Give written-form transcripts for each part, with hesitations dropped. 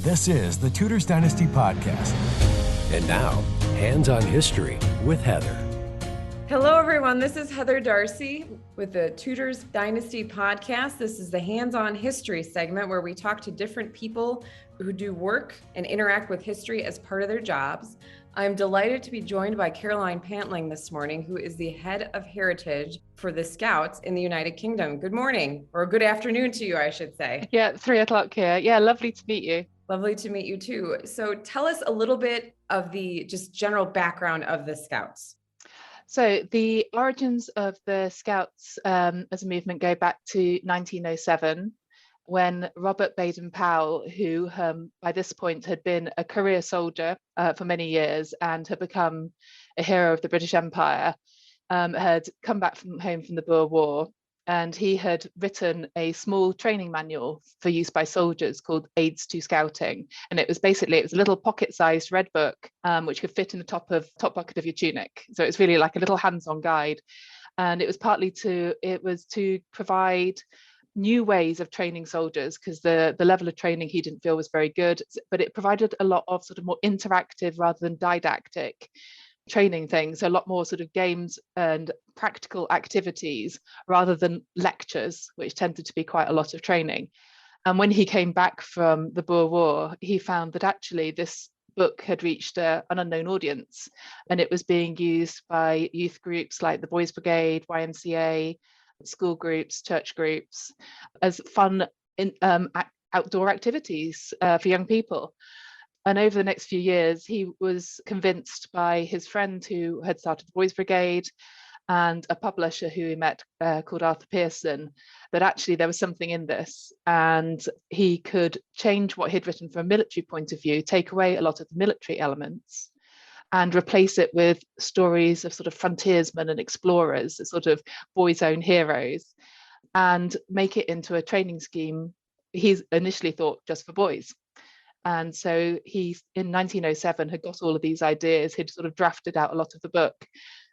This is the Tudors Dynasty Podcast. And now, Hands on History with Heather. Hello, everyone. This is Heather Darsie with the Tudors Dynasty Podcast. This is the Hands on History segment where we talk to different people who do work and interact with history as part of their jobs. I'm delighted to be joined by Caroline Pantling this morning, who is the head of heritage for the Scouts in the United Kingdom. Good morning, or good afternoon to you, I should say. Yeah, 3:00 here. Yeah, lovely to meet you. Lovely to meet you too. So tell us a little bit of the just general background of the Scouts. So the origins of the Scouts as a movement go back to 1907, when Robert Baden-Powell, who by this point had been a career soldier for many years and had become a hero of the British Empire, had come back home from the Boer War, and he had written a small training manual for use by soldiers called Aids to Scouting. And it was a little pocket-sized red book, which could fit in the top pocket of your tunic. So it's really like a little hands-on guide. And it was to provide new ways of training soldiers, because the level of training he didn't feel was very good, but it provided a lot of sort of more interactive rather than didactic training things, so a lot more sort of games and practical activities rather than lectures, which tended to be quite a lot of training. And when he came back from the Boer War, he found that actually this book had reached an unknown audience, and it was being used by youth groups like the Boys Brigade, YMCA, school groups, church groups, as fun outdoor activities for young people. And over the next few years, he was convinced by his friend who had started the Boys Brigade and a publisher who he met called Arthur Pearson, that actually there was something in this, and he could change what he'd written from a military point of view, take away a lot of the military elements and replace it with stories of sort of frontiersmen and explorers, sort of boys' own heroes, and make it into a training scheme he initially thought just for boys. And so he, in 1907, had got all of these ideas. He'd sort of drafted out a lot of the book,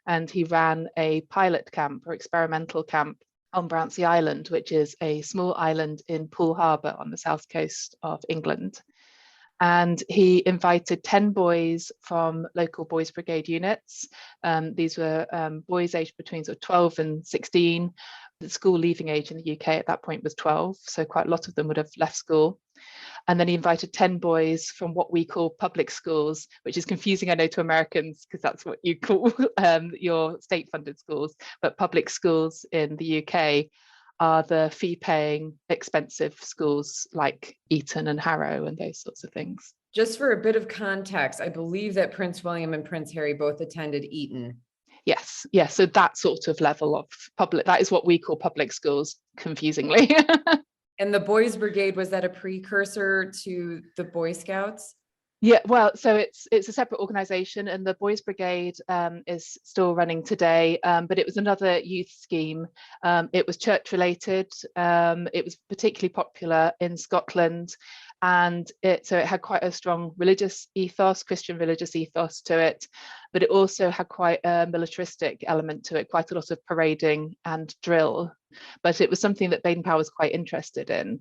and he ran a pilot camp or experimental camp on Brownsea Island, which is a small island in Poole Harbour on the south coast of England. And he invited 10 boys from local Boys Brigade units. These were boys aged between sort of 12 and 16. The school leaving age in the UK at that point was 12, so quite a lot of them would have left school. And then he invited 10 boys from what we call public schools, which is confusing, I know, to Americans, because that's what you call your state-funded schools. But public schools in the UK are the fee-paying, expensive schools like Eton and Harrow and those sorts of things. Just for a bit of context, I believe that Prince William and Prince Harry both attended Eton. Yes. So that sort of level of public, that is what we call public schools, confusingly. And the Boys Brigade, was that a precursor to the Boy Scouts? Yeah, well, so it's a separate organisation, and the Boys Brigade is still running today, but it was another youth scheme. It was church related. It was particularly popular in Scotland, and it had quite a strong religious ethos, Christian religious ethos to it, but it also had quite a militaristic element to it, quite a lot of parading and drill. But it was something that Baden-Powell was quite interested in.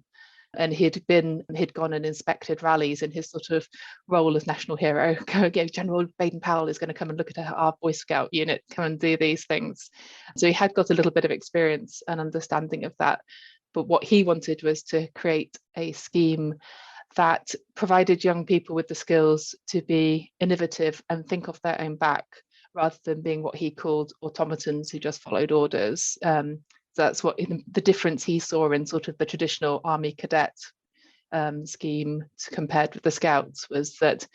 And he'd gone and inspected rallies in his sort of role as national hero. General Baden-Powell is going to come and look at our Boy Scout unit, come and do these things. So he had got a little bit of experience and understanding of that. But what he wanted was to create a scheme that provided young people with the skills to be innovative and think off their own back, rather than being what he called automatons who just followed orders. That's what the difference he saw in sort of the traditional army cadet scheme compared with the Scouts, was that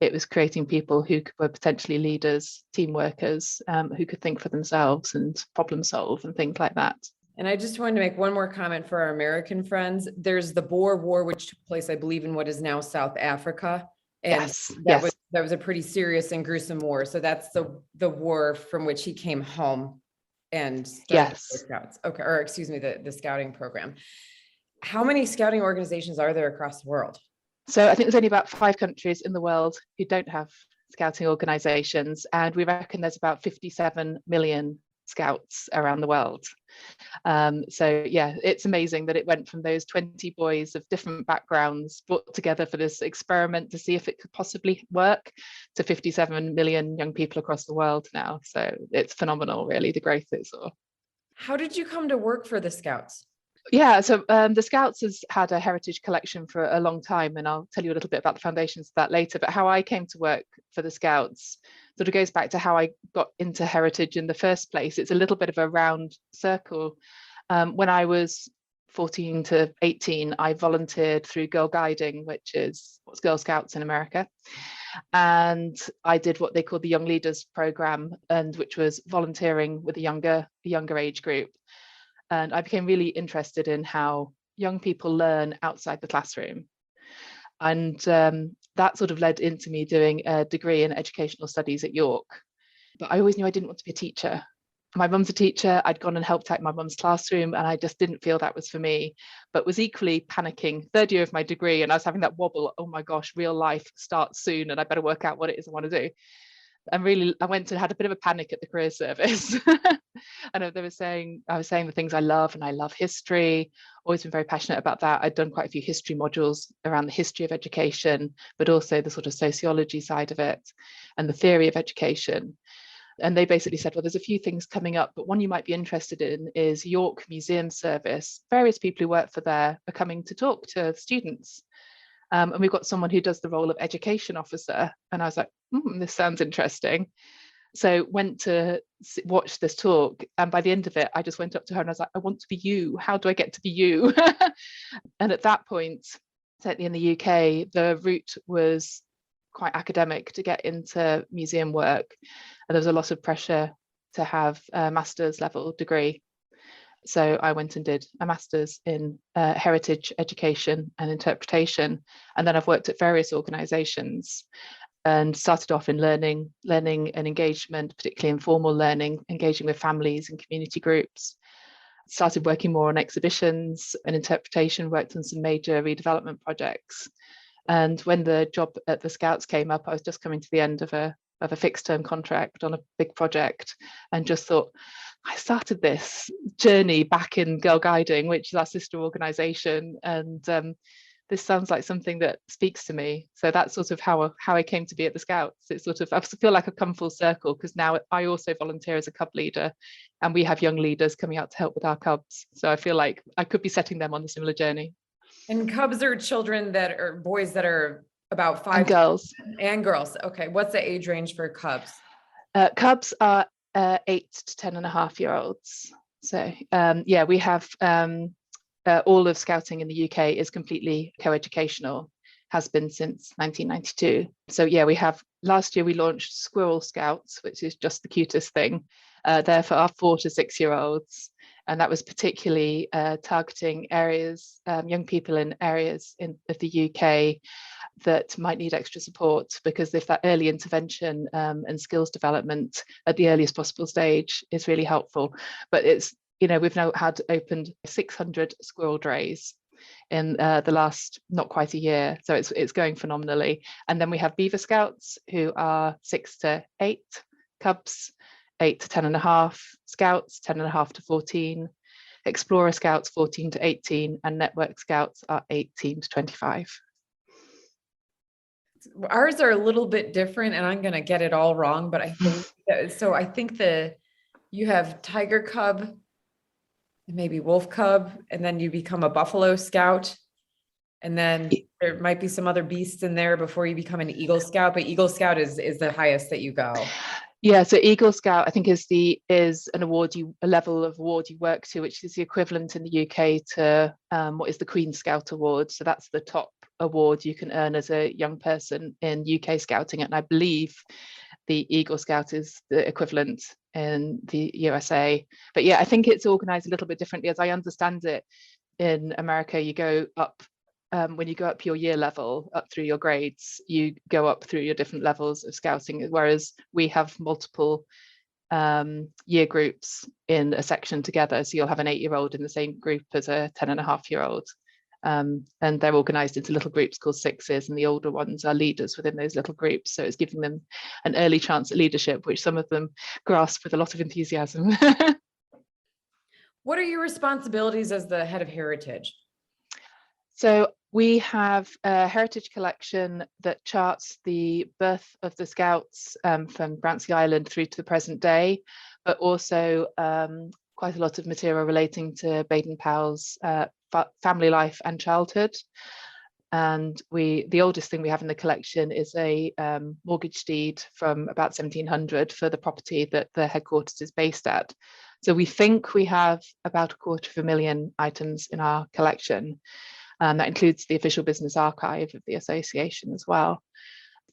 it was creating people who were potentially leaders, team workers, who could think for themselves and problem solve and things like that. And I just wanted to make one more comment for our American friends. There's the Boer War, which took place, I believe, in what is now South Africa. And that was a pretty serious and gruesome war. So that's the war from which he came home and started the Scouts. Okay, or excuse me, the scouting program. How many scouting organizations are there across the world? So I think there's only about 5 countries in the world who don't have scouting organizations, and we reckon there's about 57 million Scouts around the world. So yeah, it's amazing that it went from those 20 boys of different backgrounds brought together for this experiment to see if it could possibly work to 57 million young people across the world now. So it's phenomenal, really, the growth it saw. How did you come to work for the Scouts? Yeah, so the Scouts has had a heritage collection for a long time, and I'll tell you a little bit about the foundations of that later. But how I came to work for the Scouts sort of goes back to how I got into heritage in the first place. It's a little bit of a round circle. When I was 14 to 18, I volunteered through Girl Guiding, which is what's Girl Scouts in America. And I did what they called the Young Leaders Program, and which was volunteering with a younger age group. And I became really interested in how young people learn outside the classroom. And that sort of led into me doing a degree in educational studies at York. But I always knew I didn't want to be a teacher. My mum's a teacher. I'd gone and helped out my mum's classroom, and I just didn't feel that was for me, but was equally panicking. Third year of my degree, and I was having that wobble, oh my gosh, real life starts soon, and I better work out what it is I want to do. And really, I went and had a bit of a panic at the career service. And I was saying the things I love, and I love history, always been very passionate about that. I'd done quite a few history modules around the history of education, but also the sort of sociology side of it and the theory of education. And they basically said, well, there's a few things coming up, but one you might be interested in is York Museum Service. Various people who work for there are coming to talk to students. And we've got someone who does the role of education officer. And I was like, this sounds interesting. So went to watch this talk. And by the end of it, I just went up to her and I was like, I want to be you. How do I get to be you? And at that point, certainly in the UK, the route was quite academic to get into museum work. And there was a lot of pressure to have a master's level degree. So I went and did a master's in heritage education and interpretation. And then I've worked at various organizations and started off in learning and engagement, particularly informal learning, engaging with families and community groups. Started working more on exhibitions and interpretation, worked on some major redevelopment projects. And when the job at the Scouts came up, I was just coming to the end of a fixed term contract on a big project, and just thought, I started this journey back in Girl Guiding, which is our sister organisation, and this sounds like something that speaks to me. So that's sort of how I came to be at the Scouts. It's sort of, I feel like I've come full circle, because now I also volunteer as a Cub leader, and we have young leaders coming out to help with our Cubs. So I feel like I could be setting them on a similar journey. And Cubs are children that are boys that are about 5 and girls. And girls. Okay. What's the age range for Cubs? Cubs are 8 to 10.5-year-olds. So yeah, we have all of scouting in the UK is completely co-educational, has been since 1992. So yeah, we have, last year we launched Squirrel Scouts, which is just the cutest thing. There for our 4 to 6-year-olds. And that was particularly targeting areas, young people in areas of the UK that might need extra support, because if that early intervention and skills development at the earliest possible stage is really helpful. But it's, we've now opened 600 squirrel drays in the last not quite a year, so it's going phenomenally. And then we have Beaver Scouts, who are 6 to 8, Cubs 8 to 10.5, Scouts 10.5 to 14, Explorer Scouts 14 to 18, and Network Scouts are 18 to 25. Ours are a little bit different, and I'm going to get it all wrong, but I think so. I think you have Tiger Cub and maybe Wolf Cub, and then you become a Buffalo Scout, and then there might be some other beasts in there before you become an Eagle Scout. But Eagle Scout is the highest that you go. Yeah, so Eagle Scout, I think, is an a level of award you work to, which is the equivalent in the UK to what is the Queen Scout Award. So that's the top award you can earn as a young person in UK scouting, and I believe the Eagle Scout is the equivalent in the USA. But yeah, I think it's organised a little bit differently. As I understand it, in America, you go up. When you go up your year level, up through your grades, you go up through your different levels of scouting, whereas we have multiple year groups in a section together. So you'll have an 8-year-old in the same group as a 10.5-year-old. And they're organised into little groups called sixes, and the older ones are leaders within those little groups. So it's giving them an early chance at leadership, which some of them grasp with a lot of enthusiasm. What are your responsibilities as the head of heritage? So we have a heritage collection that charts the birth of the Scouts from Brantesque Island through to the present day, but also quite a lot of material relating to Baden-Powell's family life and childhood. And the oldest thing we have in the collection is a mortgage deed from about 1700 for the property that the headquarters is based at. So we think we have about 250,000 items in our collection. That includes the official business archive of the association as well.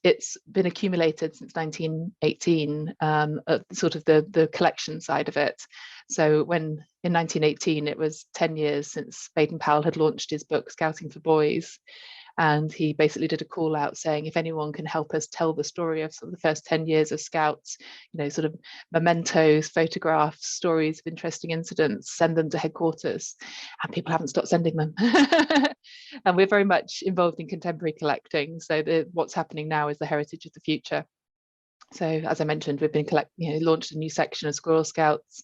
It's been accumulated since 1918, sort of the collection side of it. So when in 1918, it was 10 years since Baden-Powell had launched his book, Scouting for Boys. And he basically did a call out saying, if anyone can help us tell the story of sort of the first 10 years of Scouts, sort of mementos, photographs, stories of interesting incidents, send them to headquarters. And people haven't stopped sending them. And we're very much involved in contemporary collecting. So what's happening now is the heritage of the future. So as I mentioned, we've been launched a new section of Squirrel Scouts.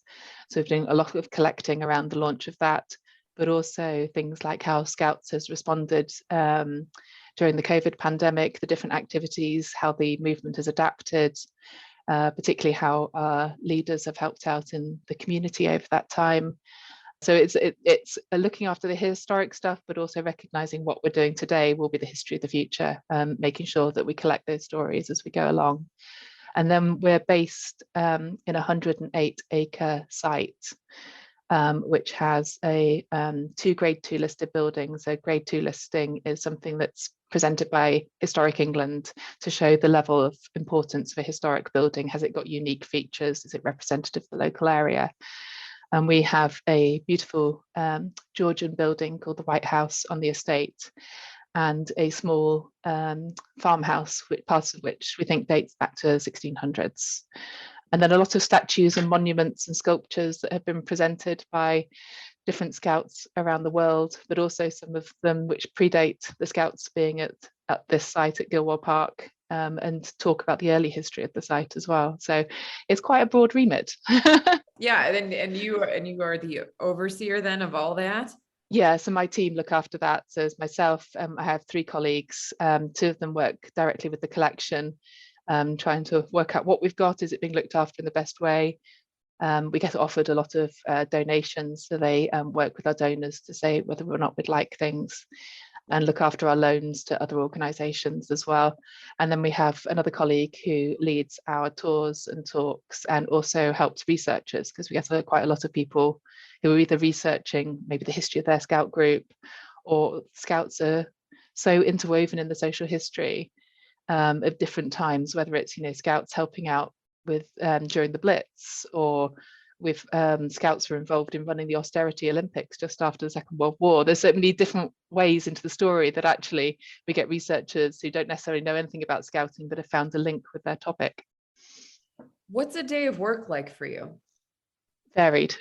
So we're doing a lot of collecting around the launch of that, but also things like how Scouts has responded during the COVID pandemic, the different activities, how the movement has adapted, particularly how our leaders have helped out in the community over that time. So it's looking after the historic stuff, but also recognizing what we're doing today will be the history of the future, making sure that we collect those stories as we go along. And then we're based in a 108-acre site, which has a 2 Grade 2 listed buildings. A Grade 2 listing is something that's presented by Historic England to show the level of importance for historic building. Has it got unique features? Is it representative of the local area? And we have a beautiful Georgian building called the White House on the estate, and a small farmhouse, parts of which we think dates back to 1600s. And then a lot of statues and monuments and sculptures that have been presented by different Scouts around the world, but also some of them which predate the Scouts being at this site at Gilwell Park, and talk about the early history of the site as well. So it's quite a broad remit. Yeah, and you are the overseer then of all that? Yeah, so my team look after that. So as myself, I have 3 colleagues. 2 of them work directly with the collection, trying to work out what we've got. Is it being looked after in the best way? We get offered a lot of donations, so they work with our donors to say whether or not we'd like things, and look after our loans to other organisations as well. And then we have another colleague who leads our tours and talks, and also helps researchers, because we get quite a lot of people who are either researching maybe the history of their Scout group, or Scouts are so interwoven in the social history of different times, whether it's Scouts helping out with during the Blitz, or with Scouts were involved in running the austerity Olympics just after the Second World War. There's so many different ways into the story that actually we get researchers who don't necessarily know anything about Scouting but have found a link with their topic. What's a day of work like for you? Varied.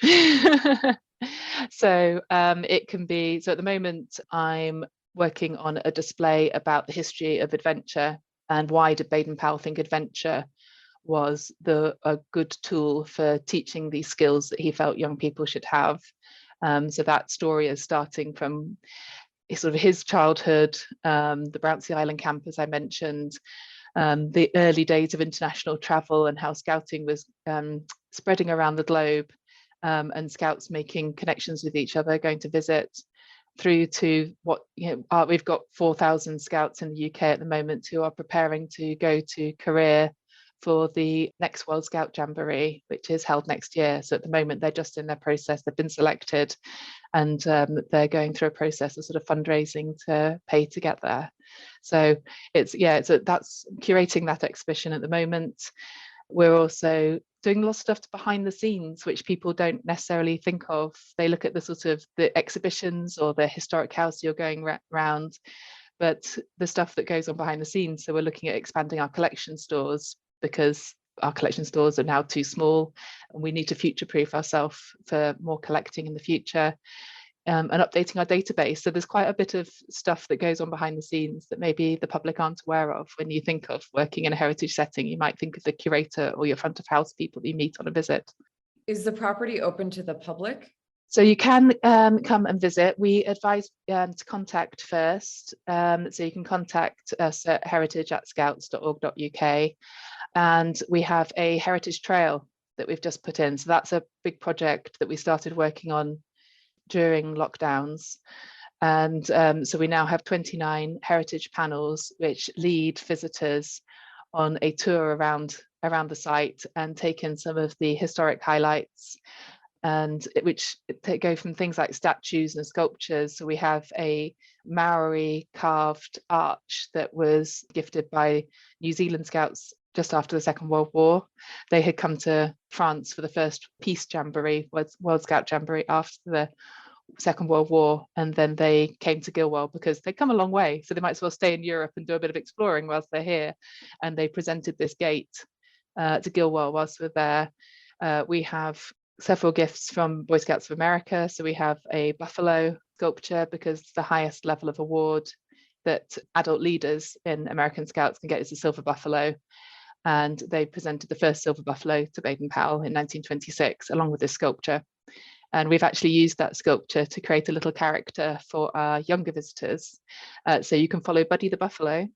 So it can be, so at the moment I'm working on a display about the history of adventure, and why did Baden-Powell think adventure was a good tool for teaching these skills that he felt young people should have. So that story is starting from sort of his childhood, the Brantesque Island camp, as I mentioned, the early days of international travel and how Scouting was spreading around the globe, and Scouts making connections with each other, going to visit, through to what we've got 4,000 Scouts in the UK at the moment who are preparing to go to Korea for the next World Scout Jamboree, which is held next year. So at the moment, they're just in their process. They've been selected, and they're going through a process of sort of fundraising to pay to get there. So that's curating that exhibition at the moment. We're also doing lots of stuff behind the scenes, which people don't necessarily think of. They look at the sort of the exhibitions or the historic house you're going around, but the stuff that goes on behind the scenes. So we're looking at expanding our collection stores, because our collection stores are now too small and we need to future-proof ourselves for more collecting in the future. and updating our database. So there's quite a bit of stuff that goes on behind the scenes that maybe the public aren't aware of. When you think of working in a heritage setting, you might think of the curator or your front of house people that you meet on a visit. Is the property open to the public? So you can come and visit. We advise to contact first. So you can contact us at heritage@scouts.org.uk. And we have a heritage trail that we've just put in. So that's a big project that we started working on during lockdowns. And so we now have 29 heritage panels which lead visitors on a tour around the site and take in some of the historic highlights, and which go from things like statues and sculptures. So we have a Maori carved arch that was gifted by New Zealand Scouts just after the Second World War. They had come to France for the first peace jamboree, World Scout Jamboree, after the Second World War, and then they came to Gilwell because they'd come a long way, so they might as well stay in Europe and do a bit of exploring whilst they're here. And they presented this gate to Gilwell whilst we're there. We have several gifts from Boy Scouts of America. So we have a buffalo sculpture, because the highest level of award that adult leaders in American Scouts can get is a silver buffalo. And they presented the first silver buffalo to Baden-Powell in 1926, along with this sculpture. And we've actually used that sculpture to create a little character for our younger visitors. So you can follow Buddy the Buffalo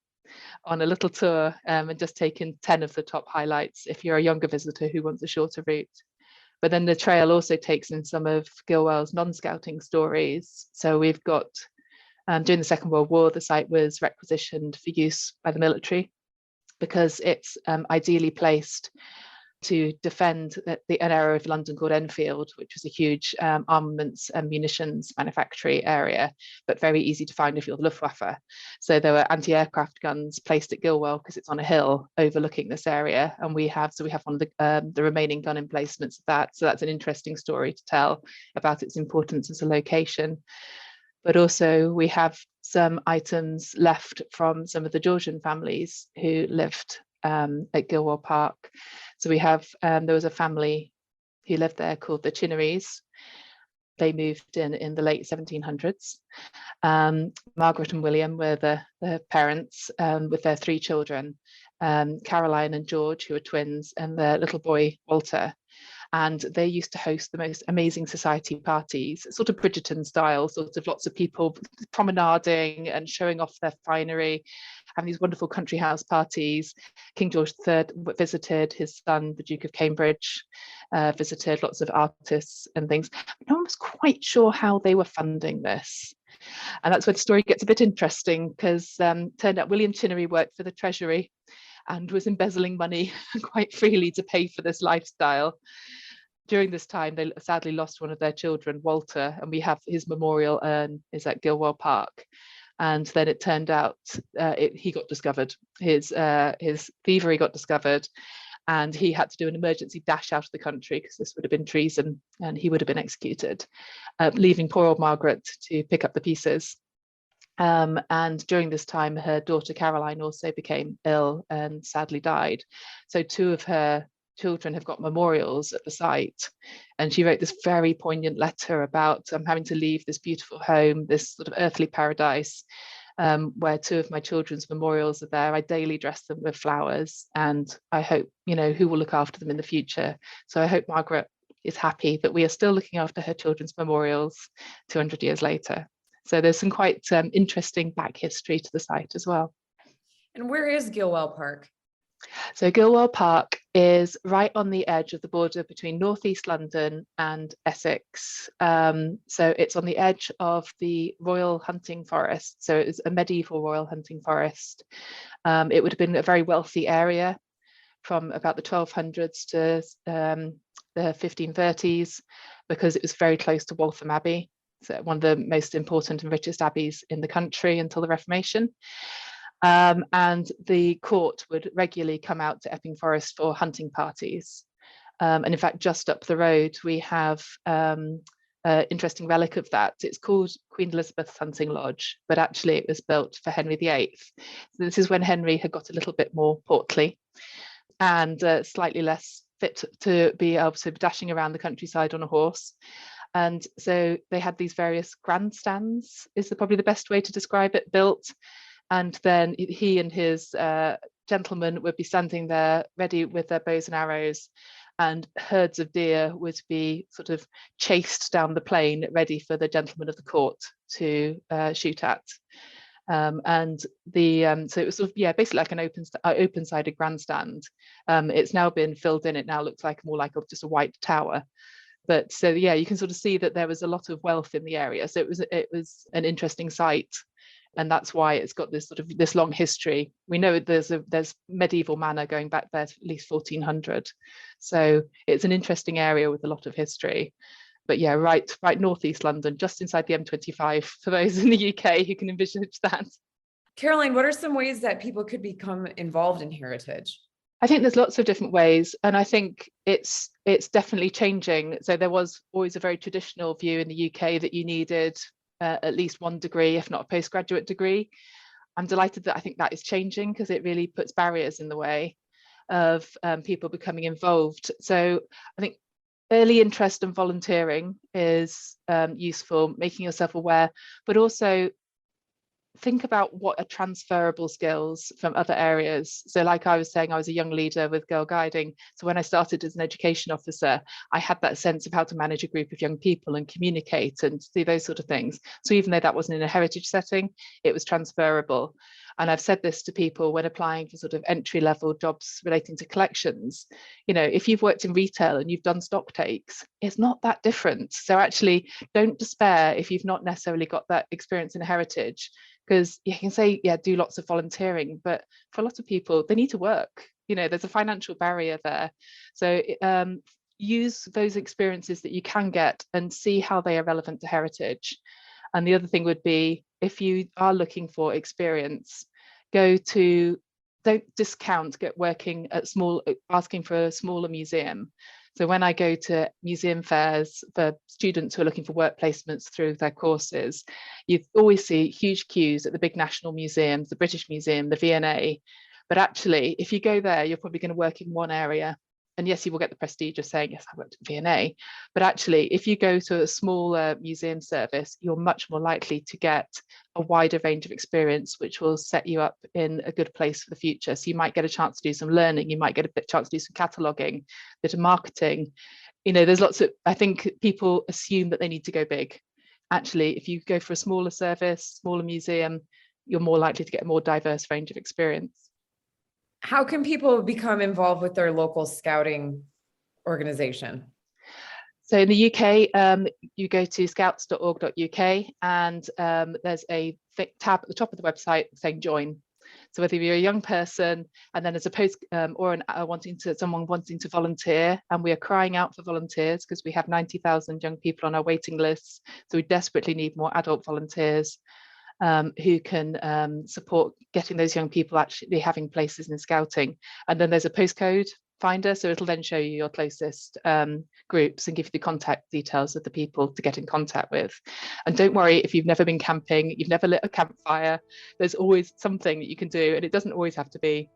on a little tour and just take in 10 of the top highlights if you're a younger visitor who wants a shorter route. But then the trail also takes in some of Gilwell's non-scouting stories. So we've got, during the Second World War, the site was requisitioned for use by the military because it's ideally placed to defend an area of London called Enfield, which was a huge armaments and munitions manufacturing area, but very easy to find if you're the Luftwaffe. So there were anti-aircraft guns placed at Gilwell because it's on a hill overlooking this area, and we have one of the remaining gun emplacements of that. So that's an interesting story to tell about its importance as a location. But also we have some items left from some of the Georgian families who lived at Gilwell Park. So we have, there was a family who lived there called the Chinneries. They moved in the late 1700s. Margaret and William were the parents with their 3 children, Caroline and George, who were twins, and their little boy, Walter. And they used to host the most amazing society parties, sort of Bridgerton style, sort of lots of people promenading and showing off their finery, having these wonderful country house parties. King George III visited, his son, the Duke of Cambridge, visited, lots of artists and things. No one was quite sure how they were funding this. And that's where the story gets a bit interesting, because turned out William Chinnery worked for the Treasury and was embezzling money quite freely to pay for this lifestyle. During this time, they sadly lost one of their children, Walter, and we have his memorial urn is at Gilwell Park. And then it turned out he got discovered. His thievery got discovered, and he had to do an emergency dash out of the country because this would have been treason, and he would have been executed, leaving poor old Margaret to pick up the pieces. And during this time, her daughter Caroline also became ill and sadly died. So 2 of her children have got memorials at the site. And she wrote this very poignant letter about, I'm having to leave this beautiful home, this sort of earthly paradise, where 2 of my children's memorials are there. I daily dress them with flowers, and I hope, who will look after them in the future. So I hope Margaret is happy that we are still looking after her children's memorials 200 years later. So there's some quite interesting back history to the site as well. And where is Gilwell Park? So Gilwell Park is right on the edge of the border between northeast London and Essex. So it's on the edge of the Royal Hunting Forest. So it was a medieval Royal Hunting Forest. It would have been a very wealthy area from about the 1200s to the 1530s, because it was very close to Waltham Abbey. So one of the most important and richest abbeys in the country until the Reformation. And the court would regularly come out to Epping Forest for hunting parties. And in fact, just up the road, we have an interesting relic of that. It's called Queen Elizabeth's Hunting Lodge, but actually it was built for Henry VIII. So this is when Henry had got a little bit more portly and slightly less fit to be able to be dashing around the countryside on a horse. And so they had these various grandstands, is probably the best way to describe it, built. And then he and his gentlemen would be standing there ready with their bows and arrows, and herds of deer would be sort of chased down the plain, ready for the gentlemen of the court to shoot at. And so it was sort of, basically like an open-sided grandstand. It's now been filled in. It now looks like more like just a white tower. But so you can sort of see that there was a lot of wealth in the area. So it was an interesting site, and that's why it's got this sort of this long history. We know there's medieval manor going back there to at least 1400. So it's an interesting area with a lot of history. But right northeast London, just inside the M25, for those in the UK who can envisage that. Caroline, what are some ways that people could become involved in heritage? I think there's lots of different ways, and I think it's definitely changing. So there was always a very traditional view in the UK that you needed at least one degree, if not a postgraduate degree. I'm delighted that I think that is changing, because it really puts barriers in the way of people becoming involved. So I think early interest and volunteering is useful, making yourself aware, but also think about what are transferable skills from other areas. So like I was saying, I was a young leader with Girl Guiding. So when I started as an education officer, I had that sense of how to manage a group of young people and communicate and do those sort of things. So even though that wasn't in a heritage setting, it was transferable. And I've said this to people when applying for sort of entry-level jobs relating to collections. If you've worked in retail and you've done stock takes, it's not that different. So actually, don't despair if you've not necessarily got that experience in heritage, because you can say, do lots of volunteering, but for a lot of people, they need to work. There's a financial barrier there. So use those experiences that you can get and see how they are relevant to heritage. And the other thing would be, if you are looking for experience, don't discount working at asking for a smaller museum. So when I go to museum fairs for students who are looking for work placements through their courses, you always see huge queues at the big national museums, the British Museum, the V&A. But actually, if you go there, you're probably going to work in one area. And yes, you will get the prestige of saying, yes, I worked at V&A. But actually, if you go to a smaller museum service, you're much more likely to get a wider range of experience, which will set you up in a good place for the future. So you might get a chance to do some learning. You might get a chance to do some cataloguing, a bit of marketing. There's lots of, I think people assume that they need to go big. Actually, if you go for a smaller service, smaller museum, you're more likely to get a more diverse range of experience. How can people become involved with their local scouting organization? So in the UK, you go to scouts.org.uk, and there's a tab at the top of the website saying join. So whether you're a young person and then as a post or someone wanting to volunteer, and we are crying out for volunteers because we have 90,000 young people on our waiting lists. So we desperately need more adult volunteers who can support getting those young people actually having places in scouting. And then there's a postcode finder, so it'll then show you your closest groups and give you the contact details of the people to get in contact with. And don't worry if you've never been camping, you've never lit a campfire, there's always something that you can do, and it doesn't always have to be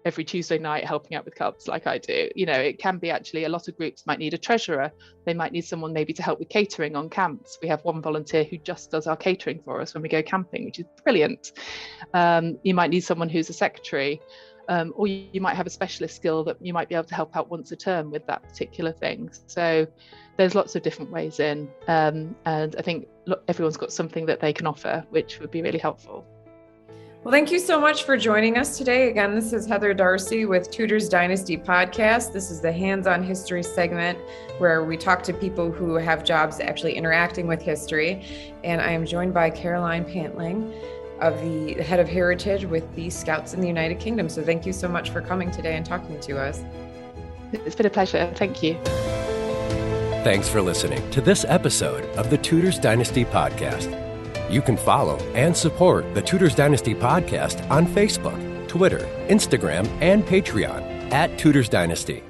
every Tuesday night helping out with cubs like I do. It can be actually, a lot of groups might need a treasurer, they might need someone maybe to help with catering on camps. We have one volunteer who just does our catering for us when we go camping, which is brilliant. You might need someone who's a secretary, or you might have a specialist skill that you might be able to help out once a term with that particular thing. So there's lots of different ways in, and I think everyone's got something that they can offer, which would be really helpful. Well, thank you so much for joining us today. Again, this is Heather Darsie with Tudors Dynasty Podcast. This is the Hands-on History segment where we talk to people who have jobs actually interacting with history. And I am joined by Caroline Pantling, of the head of heritage with the Scouts in the United Kingdom. So thank you so much for coming today and talking to us. It's been a pleasure. Thank you. Thanks for listening to this episode of the Tudors Dynasty Podcast. You can follow and support the Tudors Dynasty Podcast on Facebook, Twitter, Instagram, and Patreon @Tudors Dynasty.